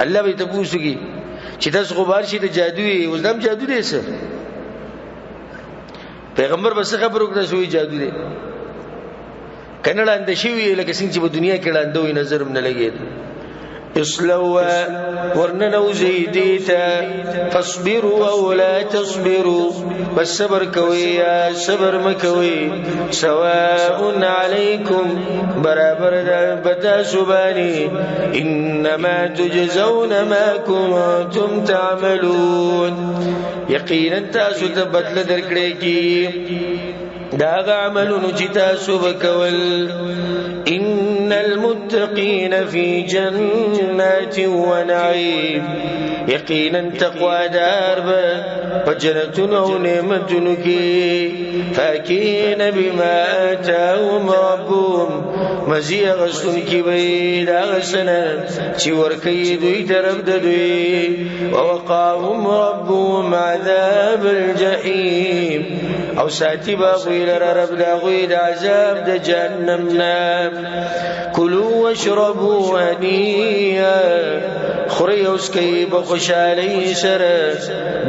الله به تاسو کی چې تاسو غبار شي د جادوی وزدم جادو دی څه پیغمبر بس خبرو کړه سوې جادو دی کنه لاندې شي لکه څنګه چې په دنیا کې لاندې وي نظر نه لګید اصلوا ورننو زيديتا فاصبروا او لا تصبروا بس صبر کوي یا صبر مکوي سواء عليكم برابر بتا سباني انما تجزون ما كنتم تعملون یقینا تاسو ته بدل درکړي کی دا عملونو چې تاسو وکول ان المتقين في جنات ونعيم يقينا تقوى دار وجنة ونعمة كي فاكين بما آتاهم ربهم مزي غسن کی بيد غسنا چې ورکی دوی طرف د دوی ووقاهم ربهم عذاب الجحيم او ساتي باغوی لرا رب دا غوی دا عذاب دا جهنمنا كلوا واشربوا هنيئا خوري اسكي بخشالي سر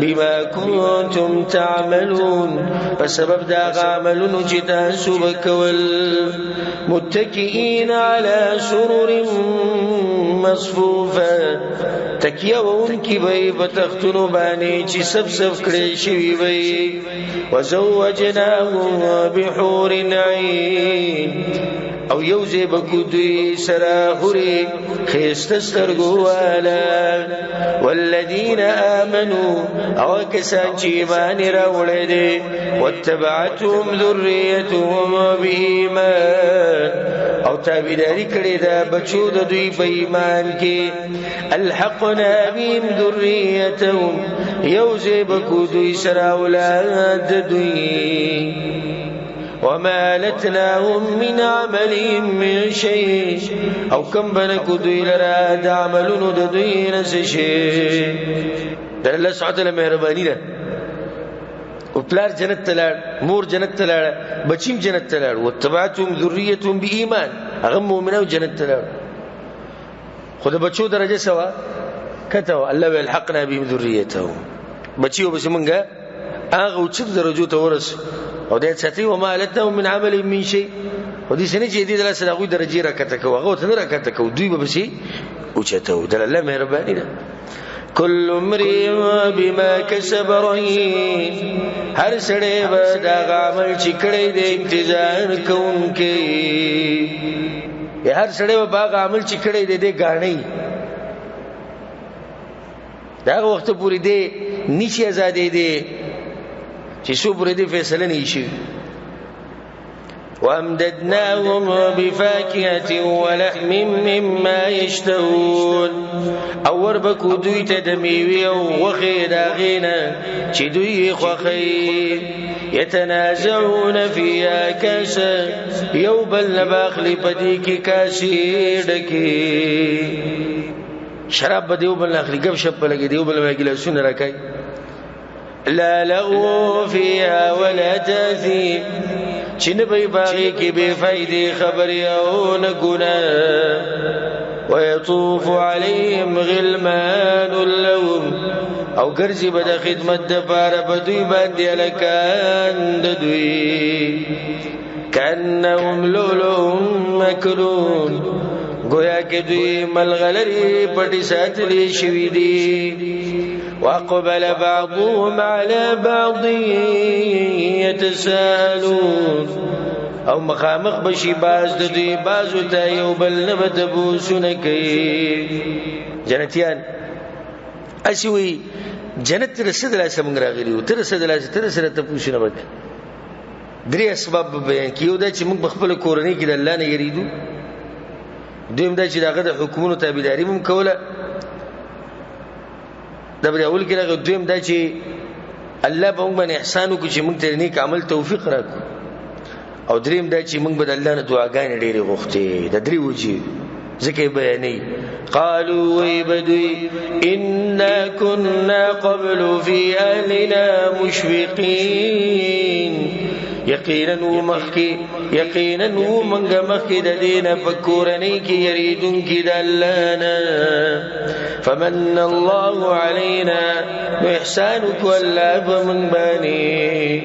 بما كنتم تعملون بسبب دا عملون جتاسو بكول متكئين على سرر مصفوفة تکیون کی بی بتختنو بانی چی سب سب کڑی شوی بی وزوجناهم بحور عین او یوزی بکودوی سراحوری خیستسترگوالا والذین آمنوا او کسان چی ایمان راوڑی دی واتبعتهم ذریتهم بایمان او تابیداری کړی دا بچو د دوی په ایمان کې الحقنا بهم ذریتهم یوزی بکو دوی سره اولاد دوی وما لتناهم من عملهم من شيء او کم بنکو دوی لرا د عملونو د دوی نسشي در الله سبحانه مهرباني ده او پلار جنت تلار مور جنت تلار بچیم جنت تلار واتبعتهم ذریتهم بایمان هغه مؤمنه جنت تلار خود بچو درجه سوا کته الله والحقنا بهم ذریتهم بچیو بس منګه هغه او څه درجو ته ورس او دې ساتي و ما لتهم من عمل من شيء ودي سنه چې دې دلته هغه درجه راکته کو هغه ته راکته کو دوی به بسي او چته دل الله مهرباني ده كل امرئ بما كسب رهين هر سړی به دا عمل چې کړی دی انتظار کوونکی هر سړی به باغ عمل چې کړی دی د غاڼې دا وخت پوری دی نشي آزادې دی چې شو پوری دی فیصله نشي وامددناهم بفاكهة ولحم مما يشتهون اور بکو دوی ته د میوه او وخې داغینا چې دوی خوخي يتنازعون فيها كاسا يوبل نباخلی پدی کی کاسی ډکی شراب بدیو بل اخلی گپ شپ لګي دیو بل مګلا سن راکای لا لغو فيها ولا تاثيم چن بی باغی کی بے فائدی خبری او نگنا ويطوف عليهم غلمان لهم او ګرځي به د خدمت د پاره بدوی باندې الکان د دوی کانهم لؤلؤ مکنون گویا کې دوی ملغلری پټی ساتلی شوی دی واقبل بعضهم على بعض يتساءلون او مخامخ بشي باز د دوی بازو ته یو بل نه بتبوسونه کوي جنتیان اسوي جنت رسدل سم راغلی تر رسدل تر سره ته پوښتنه وکړه درې اسباب بیان کیو دا چې موږ خپل کورنۍ کې د الله نه یریدو دویم دا چې دغه د حکومتونو تابعداري موږ کوله دا به اول کې راغلی دویم دا چې الله به موږ باندې احسان وکړي چې موږ ته نیک عمل توفیق راکړي او دریم دا چې موږ به د الله نه دعاګانې ډېرې غوښتې د درې وجې ذکر بیانې قالوا ويبدوي إنا كنا قبل في أهلنا مشفقين یقینا منگا مخی دا دینا فکورنی کی یریدن کی دا اللانا فمن اللہ علینا محسانک واللہ فمن بانی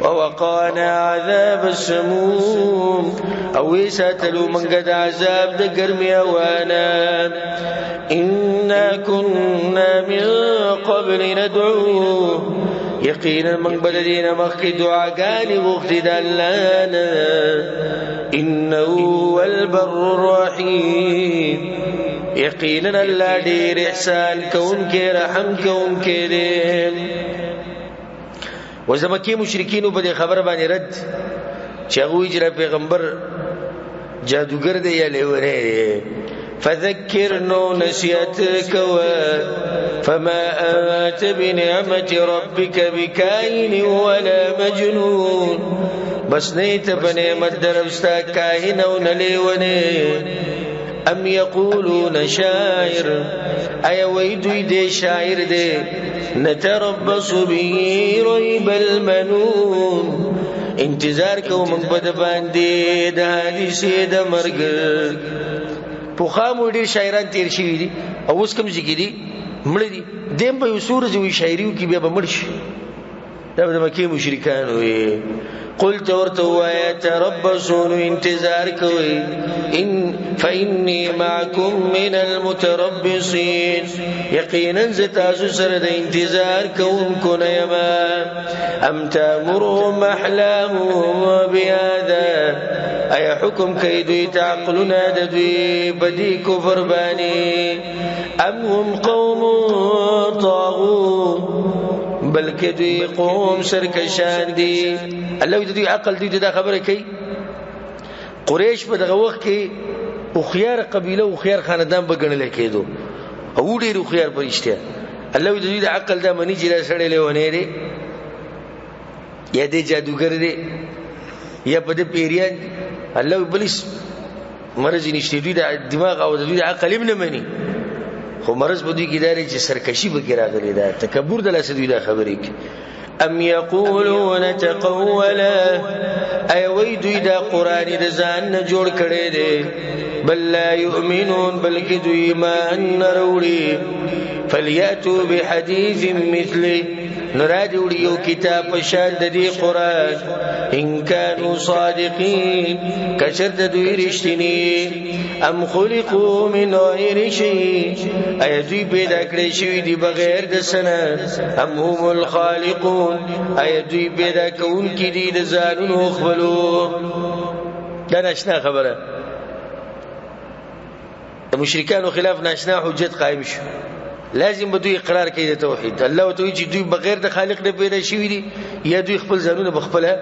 ووقانا عذاب السموم اویساتلو منگا دا عذاب دا گرمی اوانا إنا كنا من قبل ندعوه یقینا من بددین مخی دعاگانی غفتی دلانا انه هو البر الرحیم یقینا اللہ دیر احسان کون کے رحم کون کے دیم وزمکی مشرکینو بدی خبر بانی رد چاگوی جرا پیغمبر جادوگر دے یا لیونے دے فذكر نسيتك فما أنت بنعمة ربك بكائن ولا مجنون بس نيت بنعمة دربستا كاهن ونليوني أم يقولون شاعر أي ويدوي دي شاعر دي نتربص به ريب المنون انتظار کو من بدبان دي ده حدیث ده مرگ پوخامو ډیر شاعران تیر شوي دي او اوس کوم ځکه دي مړ دي دیم په یو سورج وی شاعري کې بیا به مړ شي دا د مکه مشرکان وي قلت ورتوا يتربصون انتظار کوي ان فاني معكم من المتربصين يقينا زتاسو سره د انتظار کوونکو نه یما ام تامرهم احلامهم بهذا اي حكم كيدوي تعقلنا ددوي بدي كفر باني ام هم قوم طاغون بلکې دوی قوم سرکشان دي الله دې عقل دې دا خبره کوي قریش په دغه وخت کې او خيار قبيله او خيار خاندان بګنل کېدو او ډېر خيار پرشته الله دې عقل دا منی چې سړې له دي یا دې جادوګر دي یا په دې پیریان الله بلس مرض نشته دوی د دماغ او د عقل ابن منی خو مرض بدوی کی داري چې سرکشي به راغلي دا تکبر د لاس دوی دا خبرې ام یقولون تقولا ای وی دوی دا قران د ځان نه جوړ کړي دي بل لا یؤمنون بلکې دوی ایمان نه وروړي فلیاتوا بحدیث مثله نراد وړي کتاب په شان د دې قران ان كانوا صادقين کشرت دوی رښتینی ام خلقوا من غیر شيء ای دوی پیدا کړی شوی دی بغیر د سنه ام هم الخالقون ای دوی پیدا کون کی دی د ځانونو خپلو دا ناشنا خبره د مشرکانو خلاف ناشنا حجت قائم شو لازم بدوی اقرار کوي د توحید الله تو چې دوی بغیر د خالق نه پیدا شوی دي یا دوی خپل ځانونه بخپله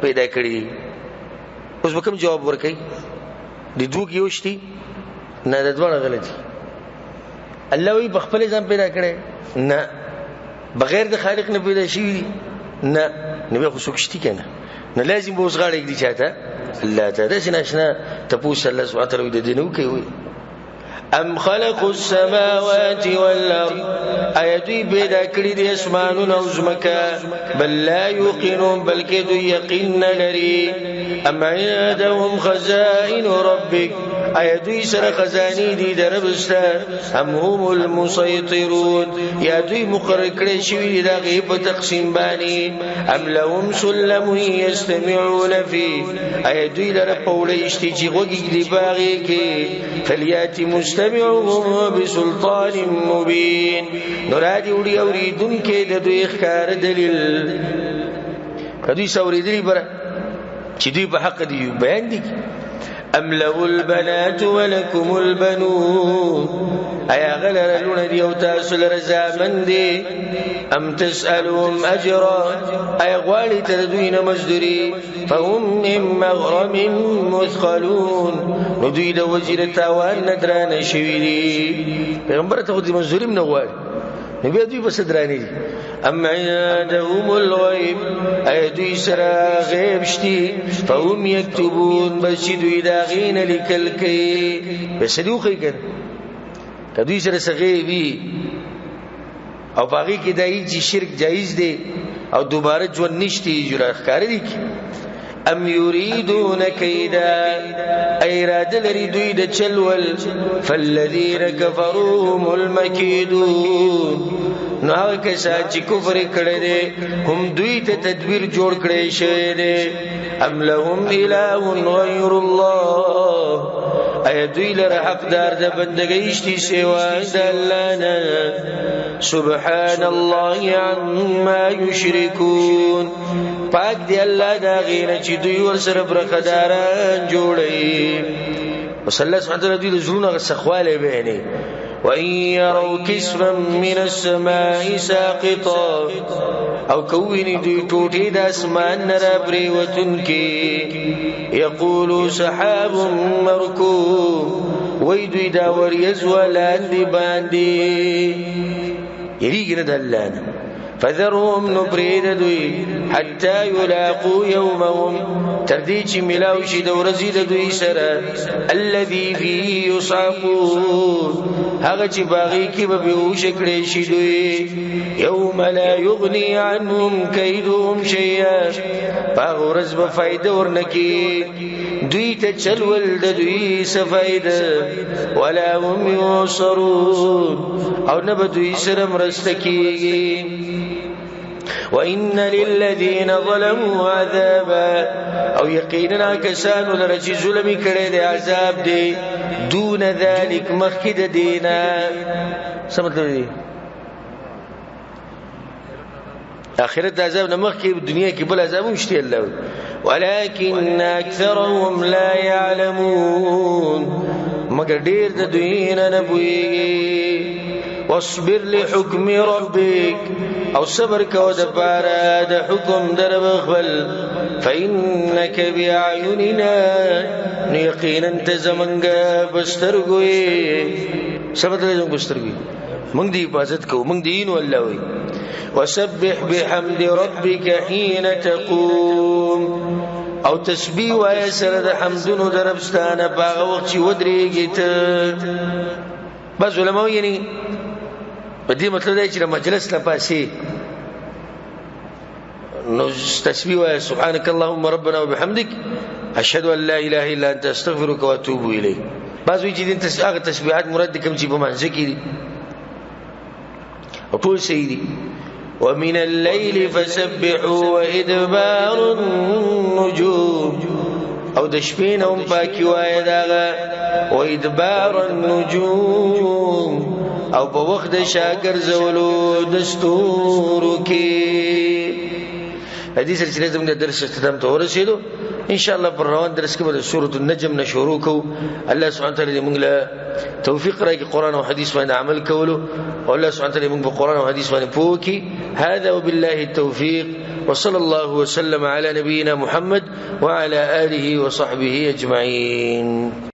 پیدا کړی اوس وکم جواب ورکړي د دوه کیوشتي نه د دوه غلطي الله وی بخپل ځان پیدا کړي نه بغیر د خالق نه پیدا شوی نه نو خو سوکشتي کنه نه لازم به وسغاړي دي چاته الله تعالی چې ناشنا تپوس الله سبحانه وتعالى د دینو کوي ام خلق السماوات والارض ايدي بيدا کړی دي اسمانونه او زمکه بل لا يوقنون بلکې دوی یقین لري ام عندهم خزائن ربك ايدي سره خزاني دي دربسته ام هم المسيطرون یا دوی مقرر کړی شوی دا غیب تقسیم باندې ام لهم سلم يستمعون فيه ايدي لره پوله اشتي چې وګي دی باغې کې فليات مستمعهم بسلطان مبين نرادي وړي اوریدون کې د دوی ښکار دلیل کدی سوریدلی بره چې دوی په حق دی بیان دي ام له البنات ولكم البنون ایا غلر لون دی او تاسو لره زامن دي ام تسالهم اجرا ایا غواړي تر دوی نه مزدوري فهم من مغرم مثقلون دوی د وزیر تاوان ندران شوی دي پیغمبر ته د مزدوري نه غواړي نبی دوی بس درانی دي ام عندهم الغیب اے دوی سرا غیب شتی فهم یکتبون بس دوی دا غین لکل کئی بس دوخی کن که دوی سرا سغیبی او باقی که دایی چی شرک جایز دی او دوباره جون نشتی جرا اخکار دی که ام یریدون کیدا ایراد لري دوی د چلول فالذین کفروا هم المکیدون نو هغه کسان چې کفر کړي دي هم دوی ته تدبیر جوړ کړي شوی دی ام لهم اله غیر الله اي دوی لره حقدار د بندګۍ شتي سوا د الله نه سبحان الله عما یشرکون پاک دی الله دا غیر چې دوی ور سره برخداران جوړي وصلی سبحانه وتعالى دوی زړونه سخواله بهني وَإِن يَرَوْا كِسْفًا مِّنَ السَّمَاءِ سَاقِطًا او کوینی دوی ټوټې د اسمان نه پریوتونکي یقولوا سحاب مرکوم وای دوی دا وریځ ولاندې باندې یریږي نه دلانه فذرهم نبرید دوی حتى يلاقوا يومهم تردی چې ملاو شي د ورځې د دوی سره الذي فيه يصعقون هغه چې باغی کې به بهوش کړي شي دوی يوم لا يغني عنهم كيدهم شيئا هغه ورځ به فائدہ ورنکي دوی ته چلول د دوی څه فائدہ ولا هم ينصرون او نه به دوی سره مرسته کیږي وَإِنَّ لِلَّذِينَ ظَلَمُوا عَذَابًا او یقینا کسانو لره چې ظلم کړي د عذاب دی دون ذلك مخکد دینا څه مطلب دی اخرت عذاب نه مخکې دنیا کې بل عذاب مشته الله ولكن اكثرهم لا يعلمون مگر ډیر د دوی نه پوهیږي واصبر لحكم ربك او صبر کو د پاره د حکم در بخل فإنك بأعيننا يقينا تزمنګ بسترګوي سبت له بسترګوي موږ دی حفاظت کو موږ دین والله وي وسبح بحمد ربك حين تقوم او تسبیح وای سره د حمدونو دربستانه باغ وخت چې ودرېږي ته بس علماء یعنی په دې مطلب دی چې مجلس لا پاسي نو تسبیح وای سبحانك اللهم ربنا وبحمدك اشهد ان لا اله الا انت استغفرك واتوب اليك بعض وی چې دین تسبیحات مراد کوم چې په منځ کې دي او ټول شي دي ومن الليل فسبحوا وادبار النجوم او د شپې نه هم پاکي وای داغه وادبار النجوم او په وخت د شاګر زولو دستور کې حدیث سلسله زموږ د درس اختتام ته ورسېدو ان شاء الله پر روان درس کې به سورۃ النجم نه شروع کوو الله سبحانه وتعالى موږ له توفیق راکړي قران او حدیث باندې عمل کولو او الله سبحانه وتعالى موږ په قران او حدیث باندې پوه کړي هذا وبالله التوفيق وصلى الله وسلم على نبينا محمد وعلى آله وصحبه أجمعين.